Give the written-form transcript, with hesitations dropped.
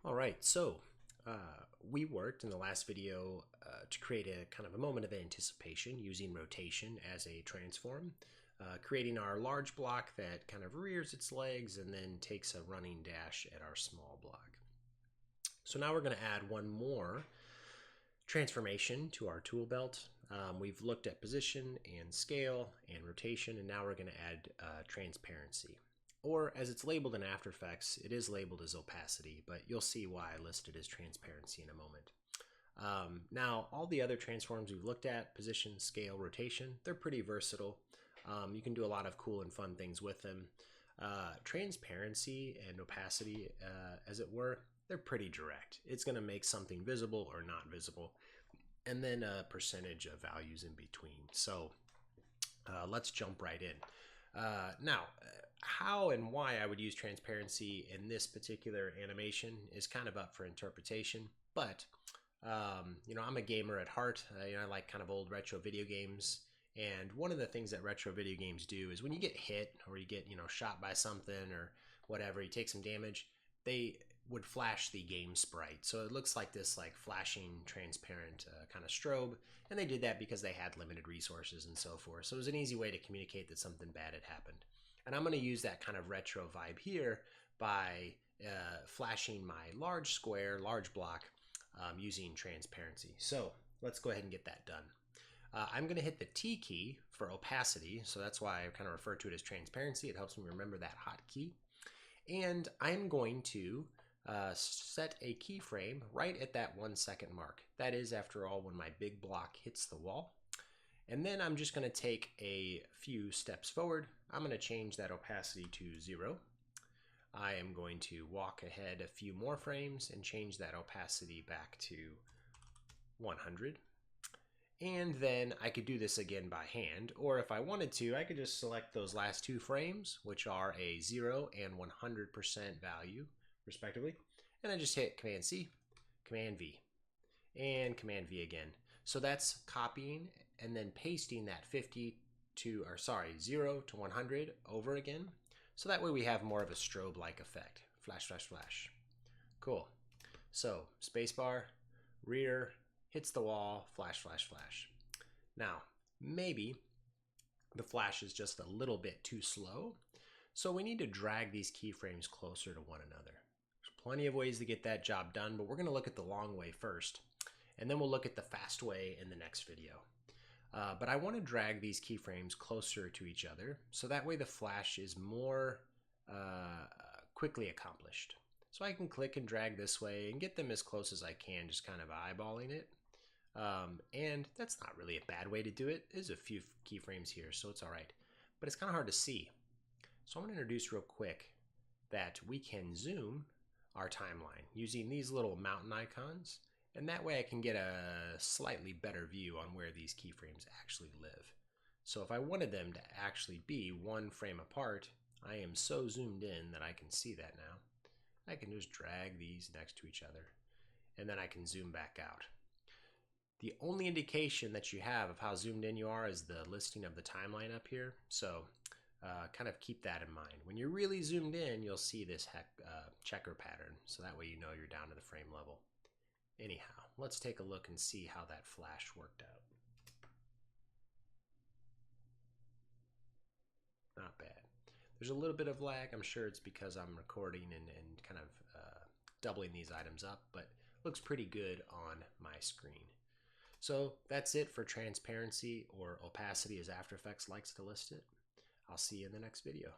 All right, so we worked in the last video to create a kind of a moment of anticipation using rotation as a transform, creating our large block that kind of rears its legs and then takes a running dash at our small block. So now we're going to add one more transformation to our tool belt. We've looked at position and scale and rotation, and now we're going to add transparency. Or as it's labeled in After Effects, it is labeled as opacity, but you'll see why I listed as transparency in a moment. Now, all the other transforms we've looked at, position, scale, rotation, they're pretty versatile. You can do a lot of cool and fun things with them. Transparency and opacity, as it were, they're pretty direct. It's going to make something visible or not visible, and then a percentage of values in between. So let's jump right in. Now, how and why I would use transparency in this particular animation is kind of up for interpretation, but I'm a gamer at heart. I like kind of old retro video games, and one of the things that retro video games do is when you get hit or you get shot by something or whatever, you take some damage, they would flash the game sprite, so it looks like this flashing transparent kind of strobe, and they did that because they had limited resources and so forth. So it was an easy way to communicate that something bad had happened. And I'm going to use that kind of retro vibe here by flashing my large square, large block using transparency. So let's go ahead and get that done. I'm going to hit the T key for opacity, so that's why I kind of refer to it as transparency. It helps me remember that hotkey. And I'm going to set a keyframe right at that 1 second mark. That is, after all, when my big block hits the wall. And then I'm just going to take a few steps forward. I'm going to change that opacity to 0. I am going to walk ahead a few more frames and change that opacity back to 100. And then I could do this again by hand, or if I wanted to, I could just select those last two frames, which are a 0 and 100% value, respectively, and then just hit Command C, Command V, and Command V again. So that's copying and then pasting that 0 to 100 over again. So that way we have more of a strobe-like effect. Flash, flash, flash. Cool. So spacebar, rear, hits the wall, flash, flash, flash. Now, maybe the flash is just a little bit too slow, so we need to drag these keyframes closer to one another. There's plenty of ways to get that job done, but we're going to look at the long way first, and then we'll look at the fast way in the next video. But I want to drag these keyframes closer to each other, so that way the flash is more quickly accomplished. So I can click and drag this way and get them as close as I can, just kind of eyeballing it. And that's not really a bad way to do it. There's a few keyframes here, so it's all right. But it's kind of hard to see. So I'm going to introduce real quick that we can zoom our timeline using these little mountain icons. And that way I can get a slightly better view on where these keyframes actually live. So if I wanted them to actually be one frame apart, I am so zoomed in that I can see that now. I can just drag these next to each other, and then I can zoom back out. The only indication that you have of how zoomed in you are is the listing of the timeline up here. So kind of keep that in mind. When you're really zoomed in, you'll see this checker pattern. So that way you know you're down to the frame level. Anyhow, let's take a look and see how that flash worked out. Not bad. There's a little bit of lag. I'm sure it's because I'm recording and kind of doubling these items up, but looks pretty good on my screen. So that's it for transparency, or opacity as After Effects likes to list it. I'll see you in the next video.